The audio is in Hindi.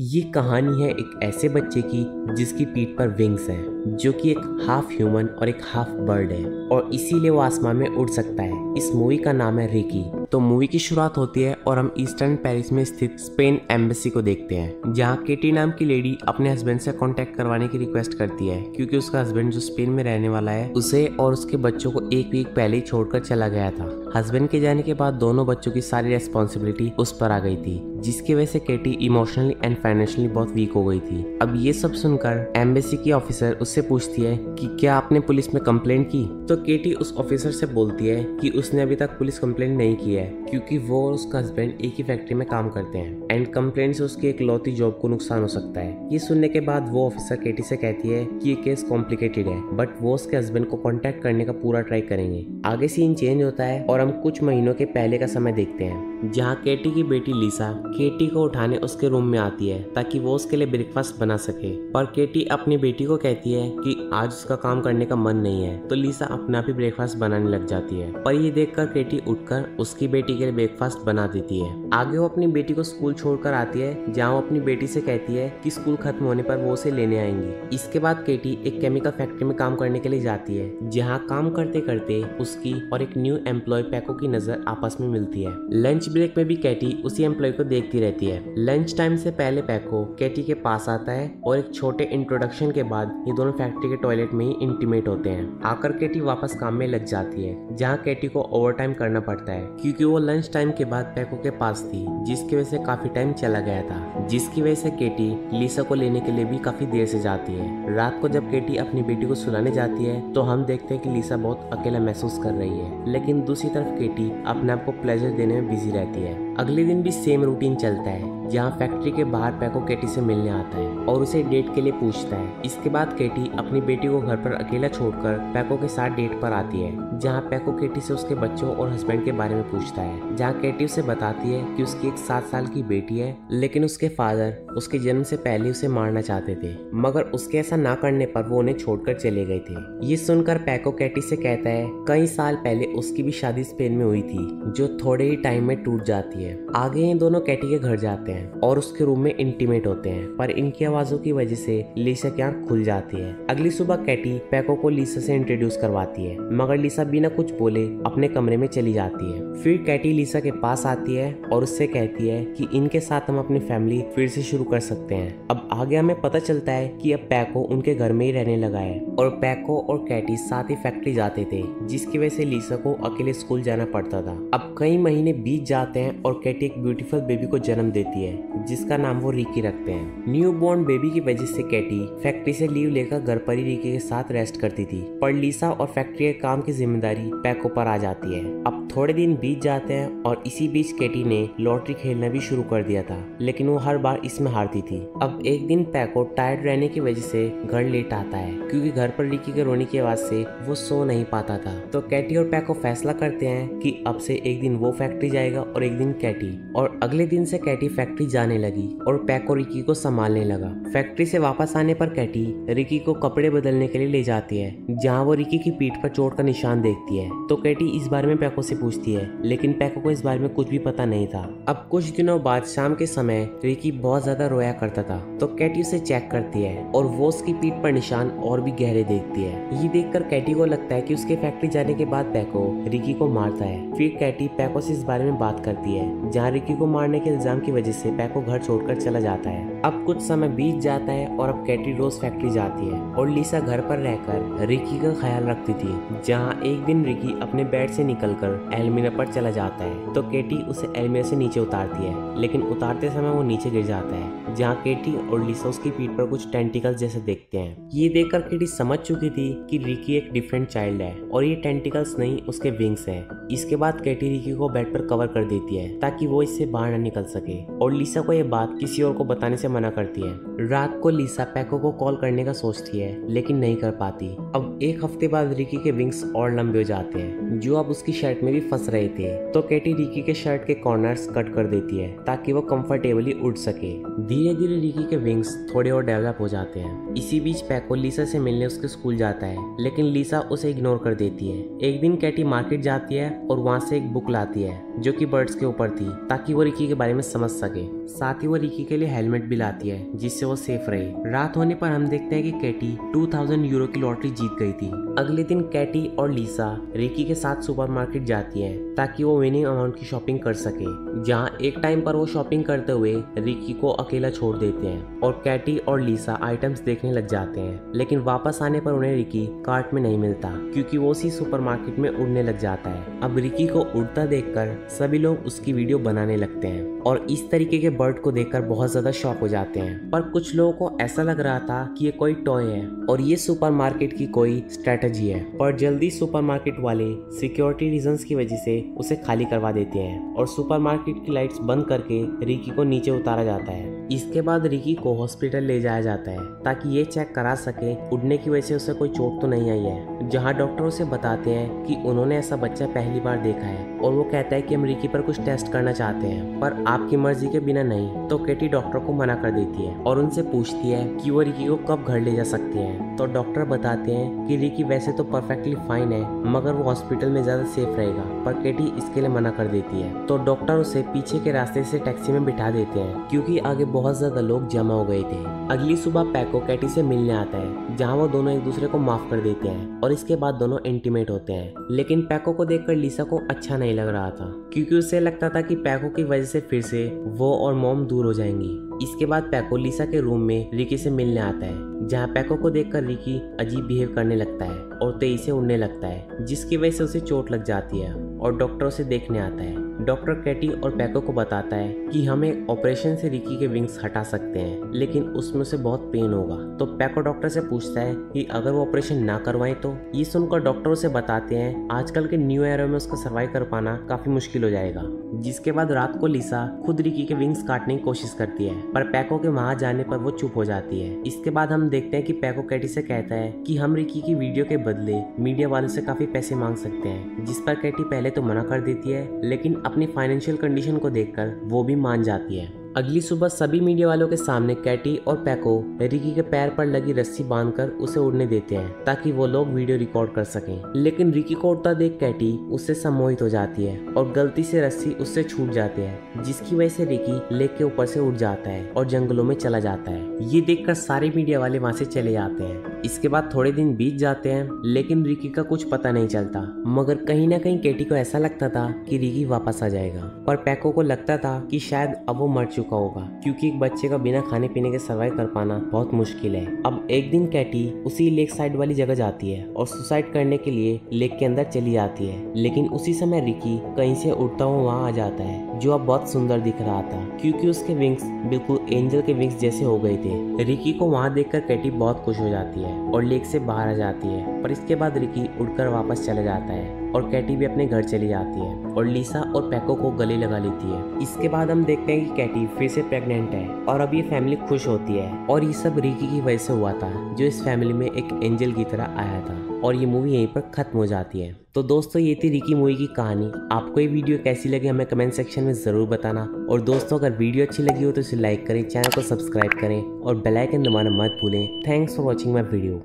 ये कहानी है एक ऐसे बच्चे की जिसकी पीठ पर विंग्स हैं, जो कि एक हाफ ह्यूमन और एक हाफ बर्ड है और इसीलिए वो आसमान में उड़ सकता है। इस मूवी का नाम है रिकी। तो मूवी की शुरुआत होती है और हम ईस्टर्न पेरिस में स्थित स्पेन एम्बेसी को देखते हैं, जहाँ केटी नाम की लेडी अपने हस्बैंड से कांटेक्ट करवाने की रिक्वेस्ट करती है, क्योंकि उसका हस्बैंड जो स्पेन में रहने वाला है उसे और उसके बच्चों को एक वीक पहले ही छोड़कर चला गया था। हस्बैंड के जाने के बाद दोनों बच्चों की सारी रेस्पॉन्सिबिलिटी उस पर आ गई थी, जिसकी वजह से केटी इमोशनली एंड फाइनेंशियली बहुत वीक हो गई थी। अब ये सब सुनकर एम्बेसी की ऑफिसर उससे पूछती है कि क्या आपने पुलिस में कंप्लेंट की। तो केटी उस ऑफिसर से बोलती है कि उसने अभी तक पुलिस कंप्लेंट नहीं की है, क्योंकि वो और उसका हस्बैंड एक ही फैक्ट्री में काम करते हैं एंड कंप्लेंट से उसकी एक लौती जॉब को नुकसान हो सकता है। ये सुनने के बाद वो ऑफिसर केटी से कहती है कि ये केस कॉम्प्लिकेटेड है, बट वो उसके हस्बैंड को कॉन्टेक्ट करने का पूरा ट्राई करेंगे। आगे सीन चेंज होता है और हम कुछ महीनों के पहले का समय देखते हैं, जहाँ केटी की बेटी लिसा केटी को उठाने उसके रूम में आती है ताकि वो उसके लिए ब्रेकफास्ट बना सके। पर केटी अपनी बेटी को कहती है कि आज उसका काम करने का मन नहीं है, तो लिसा अपना भी ब्रेकफास्ट बनाने लग जाती है। पर ये देखकर केटी उठकर उसकी बेटी के लिए ब्रेकफास्ट बना देती है। आगे वो अपनी बेटी को स्कूल छोड़कर आती है, जहाँ वो अपनी बेटी से कहती है कि स्कूल खत्म होने पर वो उसे लेने आएंगी। इसके बाद केटी एक केमिकल फैक्ट्री में काम करने के लिए जाती है, जहाँ काम करते करते उसकी और एक न्यू एम्प्लॉय पैको की नजर आपस में मिलती है। लंच ब्रेक में भी केटी उसी एम्प्लॉय को देखती रहती है। लंच टाइम से पहले पैको केटी के पास आता है और एक छोटे इंट्रोडक्शन के बाद ये दोनों फैक्ट्री के टॉयलेट में ही इंटीमेट होते हैं। आकर केटी वापस काम में लग जाती है, जहाँ केटी को ओवर टाइम करना पड़ता है, क्योंकि वो लंच टाइम के बाद पैको के पास थी, जिसकी वजह से काफी टाइम चला गया था। जिसकी वजह से केटी लिसा को लेने के लिए भी काफी देर से जाती है। रात को जब केटी अपनी बेटी को सुलाने जाती है तो हम देखते हैं कि लिसा बहुत अकेला महसूस कर रही है, लेकिन दूसरी तरफ केटी अपने आप को प्लेजर देने में बिजी रहती है। अगले दिन भी सेम रूटीन चलता है, जहाँ फैक्ट्री के बाहर पैको केटी से मिलने आता है और उसे डेट के लिए पूछता है। इसके बाद केटी अपनी बेटी को घर पर अकेला छोड़कर पैको के साथ डेट पर आती है, जहाँ पैको केटी से उसके बच्चों और हस्बैंड के बारे में पूछता है। जहाँ केटी उसे बताती है कि उसकी एक 7 साल की बेटी है, लेकिन उसके फादर उसके जन्म से पहले उसे मारना चाहते थे, मगर उसके ऐसा ना करने पर वो उन्हें छोड़कर चले गए थे। ये सुनकर पैको केटी से कहता है कई साल पहले उसकी भी शादी स्पेन में हुई थी, जो थोड़े ही टाइम में टूट जाती है। आगे ये दोनों केटी के घर जाते हैं और उसके रूम में इंटीमेट होते हैं, पर इनकी आवाजों की वजह से लिसा की आंख खुल जाती है। अगली सुबह केटी पैको को लिसा से इंट्रोड्यूस करवाती है, मगर लिसा बिना कुछ बोले अपने कमरे में चली जाती है। फिर केटी लिसा के पास आती है और उससे कहती है कि इनके साथ हम अपनी फैमिली फिर से शुरू कर सकते हैं। अब आगे हमें पता चलता है कि अब पैको उनके घर में ही रहने लगा है और पैको और केटी साथ ही फैक्ट्री जाते थे, जिसकी वजह से लिसा को अकेले स्कूल जाना पड़ता था। अब कई महीने बीत जाते हैं और केटी एक ब्यूटीफुल बेबी को जन्म देती है, जिसका नाम वो रिकी रखते हैं। न्यू बॉर्न बेबी की वजह से केटी फैक्ट्री से लीव लेकर घर पर ही रिकी के साथ रेस्ट करती थी, पर लिसा और फैक्ट्री के काम की जिम्मेदारी पैको पर आ जाती है। अब थोड़े दिन बीत जाते हैं और इसी बीच केटी ने लॉटरी खेलना भी शुरू कर दिया था, लेकिन वो हर बार इसमें हारती थी। अब एक दिन पैको टायर्ड रहने की वजह से घर लेट आता है, क्योंकि घर पर रिकी के रोने की आवाज से वो सो नहीं पाता था। तो केटी और पैको फैसला करते हैं कि अब से एक दिन वो फैक्ट्री जाएगा और एक दिन केटी। और अगले दिन से केटी फैक्ट्री जाने लगी और पैको रिकी को संभालने लगा। फैक्ट्री से वापस आने पर केटी रिकी को कपड़े बदलने के लिए ले जाती है, जहाँ वो रिकी की पीठ पर चोट का निशान देखती है। तो केटी इस बारे में पैको से पूछती है, लेकिन पैको को इस बारे में कुछ भी पता नहीं था। अब कुछ दिनों बाद शाम के समय रिकी बहुत ज्यादा रोया करता था, तो केटी उसे चेक करती है और वो उसकी पीठ पर निशान और भी गहरे देखती है। ये देखकर केटी को लगता है कि उसके फैक्ट्री जाने के बाद पैको रिकी को मारता है। फिर केटी पैको से इस बारे में बात करती है, जहाँ रिकी को मारने के इल्जाम की वजह से पैको घर छोड़कर चला जाता है। अब कुछ समय बीत जाता है और अब केटी रोज फैक्ट्री जाती है और लिसा घर पर रहकर रिकी का ख्याल रखती थी। जहाँ एक दिन रिकी अपने बेड से निकलकर एल्मीरा पर चला जाता है, तो केटी उसे एल्मीरा से नीचे उतारती है, लेकिन उतारते समय वो नीचे गिर जाता है, जहाँ केटी और लिसा उसकी पीठ पर कुछ टेंटिकल्स जैसे देखते हैं। ये देखकर केटी समझ चुकी थी कि रिकी एक डिफरेंट चाइल्ड है और ये टेंटिकल्स नहीं उसके विंग्स हैं। इसके बाद केटी रिकी को बेड पर कवर कर देती है ताकि वो इससे बाहर न निकल सके, और लिसा को यह बात किसी और को बताने से मना करती है। रात को लिसा पैको को कॉल करने का सोचती है, लेकिन नहीं कर पाती। अब एक हफ्ते बाद रिकी के विंग्स और लंबे हो जाते हैं, जो अब उसकी शर्ट में भी फंस रहे थे। तो केटी रिकी के शर्ट के कॉर्नर्स कट कर देती है ताकि वो कंफर्टेबली उड़ सके। धीरे धीरे रिकी के विंग्स थोड़े और डेवलप हो जाते हैं। इसी बीच पैको लिसा से मिलने उसके स्कूल जाता है, लेकिन लिसा उसे इग्नोर कर देती है। एक दिन केटी मार्केट जाती है और वहाँ से एक बुक लाती है, जो कि बर्ड्स के ऊपर थी, ताकि वो रिकी के बारे में समझ सके। साथ ही वो रिकी के लिए हेलमेट भी लाती है जिससे वो सेफ रहे। रात होने पर हम देखते हैं कि कैटी 2000 यूरो की लॉटरी जीत गई थी। अगले दिन कैटी और लिसा रिकी के साथ सुपरमार्केट जाती हैं ताकि वो विनिंग अमाउंट की शॉपिंग कर सके, जहां एक टाइम पर वो शॉपिंग करते हुए रिकी को अकेला छोड़ देते हैं और कैटी और लिसा आइटम्स देखने लग जाते हैं। लेकिन वापस आने पर उन्हें रिकी कार्ट में नहीं मिलता क्योंकि वो उसी सुपरमार्केट में उड़ने लग जाता है। अब रिकी को उड़ता देखकर सभी लोग उसकी वीडियो बनाने लगते हैं और इस तरीके के बर्ड को देखकर बहुत ज्यादा शॉक हो जाते हैं। पर कुछ लोगों को ऐसा लग रहा था कि ये कोई टॉय है और ये सुपरमार्केट की कोई स्ट्रेटजी है, पर जल्दी सुपरमार्केट वाले सिक्योरिटी रीजंस की वजह से उसे खाली करवा देते हैं और सुपरमार्केट की लाइट्स बंद करके रिकी को नीचे उतारा जाता है। इसके बाद रिकी को हॉस्पिटल ले जाया जाता है ताकि ये चेक करा सके उड़ने की वजह से उसे कोई चोट तो नहीं आई है, जहाँ डॉक्टर उसे बताते हैं कि उन्होंने ऐसा बच्चा पहली बार देखा है और वो कहता है कि हम रिकी पर कुछ टेस्ट करना चाहते हैं पर आपकी मर्जी के बिना नहीं। तो कैटी डॉक्टर को मना कर देती है और उनसे पूछती है कि वो रिकी को कब घर ले जा सकती है। तो डॉक्टर बताते हैं कि रिकी वैसे तो परफेक्टली फाइन है मगर वो हॉस्पिटल में ज्यादा सेफ रहेगा, पर कैटी इसके लिए मना कर देती है। तो डॉक्टर उसे पीछे के रास्ते से टैक्सी में बिठा देते हैं क्योंकि आगे बहुत ज्यादा लोग जमा हो गए थे। अगली सुबह पैको कैटी से मिलने आता है जहाँ वो दोनों एक दूसरे को माफ कर देते हैं और इसके बाद दोनों इंटीमेट होते हैं। लेकिन पैको को देखकर लिसा को अच्छा नहीं लग रहा था क्योंकि उसे लगता था कि पैको की वजह से फिर से वो और मॉम दूर हो जाएंगी। इसके बाद पैको लिसा के रूम में रिकी से मिलने आता है जहाँ पैको को देखकर रिकी अजीब बिहेव करने लगता है और तेजी से उड़ने लगता है जिसकी वजह से उसे चोट लग जाती है और डॉक्टर उसे देखने आता है। डॉक्टर कैटी और पैको को बताता है कि हम एक ऑपरेशन से रिकी के विंग्स हटा सकते हैं लेकिन उसमें उसे बहुत पेन होगा। तो पैको डॉक्टर से पूछता है कि अगर वो ऑपरेशन ना करवाएं तो। ये सुनकर डॉक्टर उसे बताते हैं आजकल के न्यू एरा में उसका सर्वाइव कर पाना काफी मुश्किल हो जाएगा। जिसके बाद रात को लिसा खुद रिकी के विंग्स काटने की कोशिश करती है पर पैको के वहां जाने पर वो चुप हो जाती है। इसके बाद हम देखते हैं कि पैको कैटी से कहता है कि हम रिकी की वीडियो के बदले मीडिया वालों से काफी पैसे मांग सकते हैं, जिस पर कैटी पहले तो मना कर देती है लेकिन अपनी फाइनेंशियल कंडीशन को देखकर वो भी मान जाती है। अगली सुबह सभी मीडिया वालों के सामने कैटी और पैको रिकी के पैर पर लगी रस्सी बांधकर उसे उड़ने देते हैं ताकि वो लोग वीडियो रिकॉर्ड कर सकें। लेकिन रिकी को उड़ता देख कैटी उससे सम्मोहित हो जाती है और गलती से रस्सी उससे छूट जाती है जिसकी वजह से रिकी लेक के ऊपर से उड़ जाता है और जंगलों में चला जाता है। ये देखकर सारे मीडिया वाले वहाँ से चले जाते हैं। इसके बाद थोड़े दिन बीत जाते हैं लेकिन रिकी का कुछ पता नहीं चलता, मगर कहीं ना कहीं कैटी को ऐसा लगता था कि रिकी वापस आ जाएगा, पर पैको को लगता था कि शायद अब वो मर चुका होगा क्योंकि एक बच्चे का बिना खाने पीने के सर्वाइव कर पाना बहुत मुश्किल है। अब एक दिन कैटी उसी लेक साइड वाली जगह जाती है और सुसाइड करने के लिए लेक के अंदर चली जाती है, लेकिन उसी समय रिकी कहीं से उड़ता हुआ वहाँ आ जाता है जो अब बहुत सुंदर दिख रहा था क्योंकि उसके विंग्स बिल्कुल एंजल के विंग्स जैसे हो गए थे। रिकी को वहाँ देखकर कैटी बहुत खुश हो जाती है और लेक से बाहर आ जाती है, पर इसके बाद रिकी उड़कर वापस चला जाता है और कैटी भी अपने घर चली जाती है और लिसा और पैको को गले लगा लेती है। इसके बाद हम देखते हैं कि कैटी फिर से प्रेग्नेंट है और अब ये फैमिली खुश होती है और ये सब रिकी की वजह से हुआ था जो इस फैमिली में एक एंजल की तरह आया था। और ये मूवी यहीं पर खत्म हो जाती है। तो दोस्तों ये थी रिकी मूवी की कहानी। आपको ये वीडियो कैसी लगी हमें कमेंट सेक्शन में ज़रूर बताना। और दोस्तों अगर वीडियो अच्छी लगी हो तो इसे लाइक करें, चैनल को सब्सक्राइब करें और बेल आइकन दबाना मत भूलें। Thanks for watching my video.